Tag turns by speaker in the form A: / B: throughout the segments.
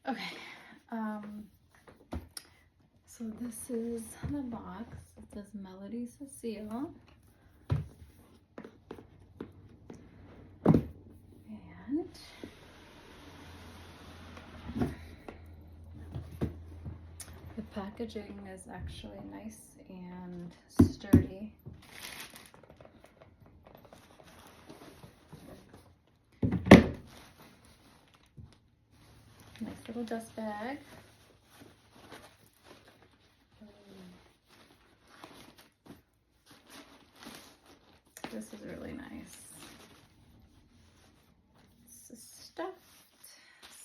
A: Okay, so this is the box. It says Melody Cecile. And the packaging is actually nice and sturdy. Nice little dust bag. This is really nice. It's stuffed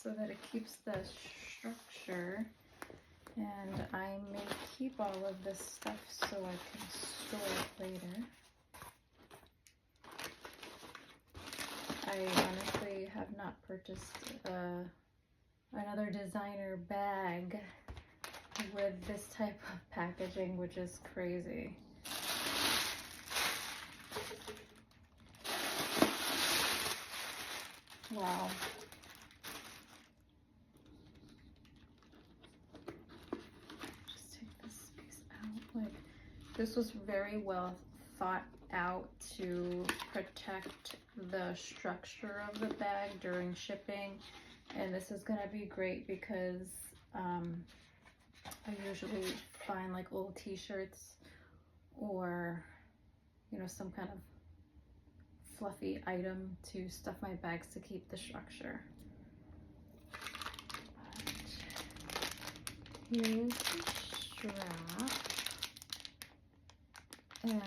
A: so that it keeps the structure, and I may keep all of this stuff so I can store it later. I honestly have not purchased another designer bag with this type of packaging, which is crazy. Wow. Just take this piece out. Like, this was very well thought out to protect the structure of the bag during shipping, and this is gonna be great because I usually find like old t-shirts or, you know, some kind of fluffy item to stuff my bags to keep the structure. But here's the strap, and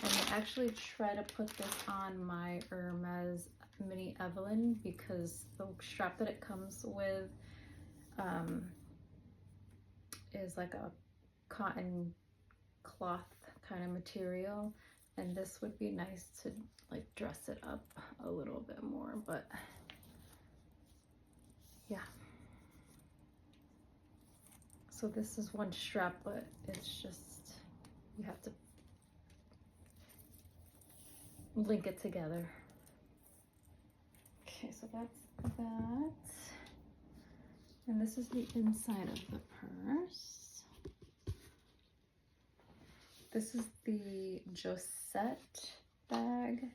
A: I actually try to put this on my Hermes Mini Evelyn because the strap that it comes with is like a cotton cloth kind of material, and this would be nice to like dress it up a little bit more. But yeah, so this is one strap, but it's just, you have to link it together. Okay, so that's that. And this is the inside of the purse. This is the Josette bag.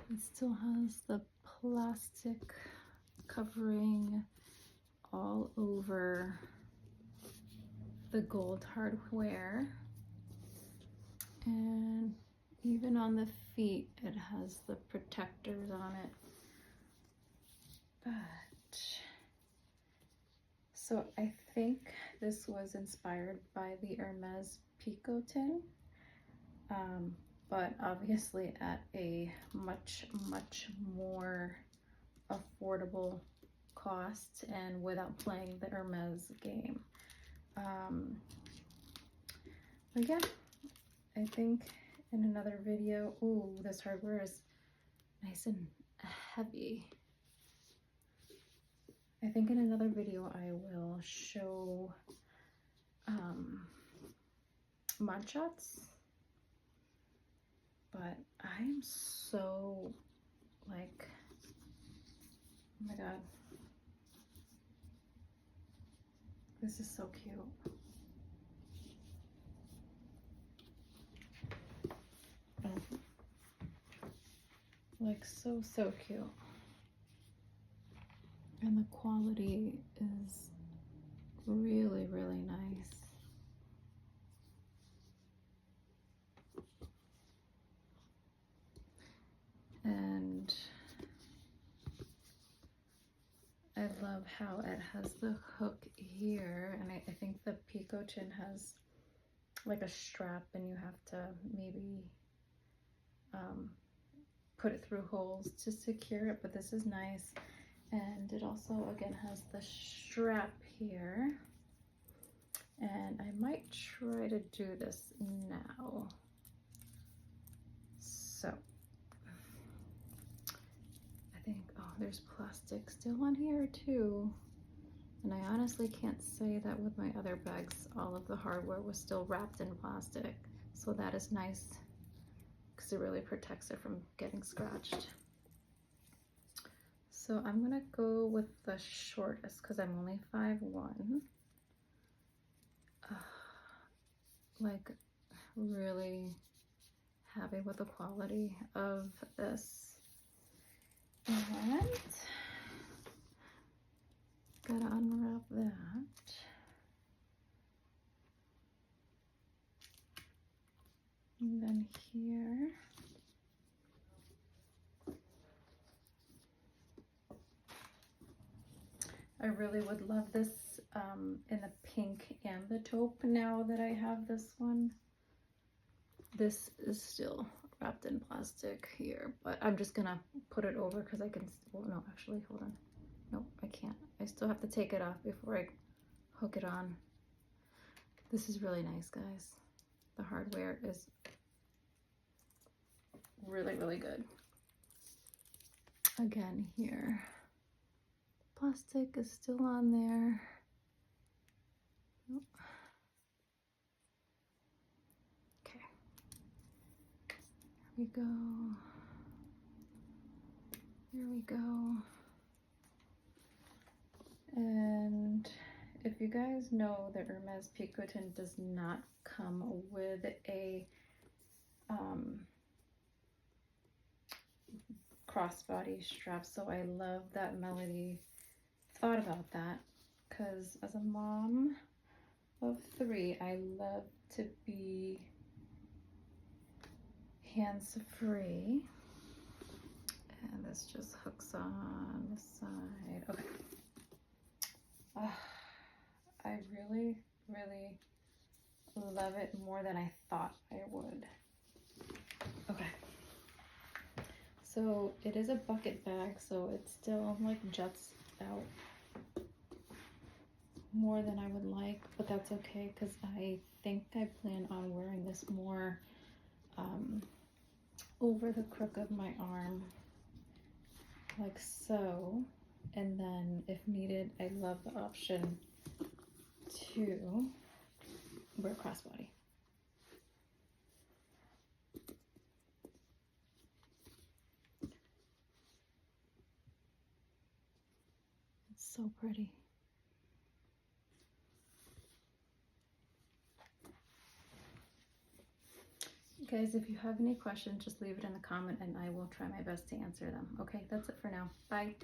A: It still has the plastic covering all over the gold hardware, and even on the feet it has the protectors on it. But so I think this was inspired by the Hermes Picotin, but obviously at a much more affordable cost and without playing the Hermes game. But yeah, I think in another video, ooh, this hardware is nice and heavy. I think in another video I will show mod shots, but I'm so like, oh my god, this is so cute. Like so cute. And the quality is really nice. And I love how it has the hook here, and I think the Picotin has like a strap, and you have to maybe put it through holes to secure it, but this is nice. And it also again has the strap here, and I might try to do this now. So I think, oh, there's plastic still on here too. And I honestly can't say that with my other bags, all of the hardware was still wrapped in plastic. So that is nice because it really protects it from getting scratched. So I'm gonna go with the shortest because I'm only 5'1". Like really happy with the quality of this. And gotta unwrap that. And then here. I really would love this in the pink and the taupe now that I have this one. This is still wrapped in plastic here, but I'm just gonna put it over because I can, well, no, actually, hold on. No, I can't. I still have to take it off before I hook it on. This is really nice, guys. The hardware is really, really good. Again, here, plastic is still on there. Okay, here we go. Here we go. And if you guys know that Hermes Picotin does not come with a crossbody strap, so I love that Melody thought about that, because as a mom of 3, I love to be hands-free. And this just hooks on the side. Okay. I really, really love it more than I thought I would. Okay. So it is a bucket bag, so it still like juts out more than I would like, but that's okay because I think I plan on wearing this more over the crook of my arm, like so. And then if needed, I love the option to wear crossbody. It's so pretty. Guys, if you have any questions, just leave it in the comment and I will try my best to answer them. Okay, that's it for now. Bye.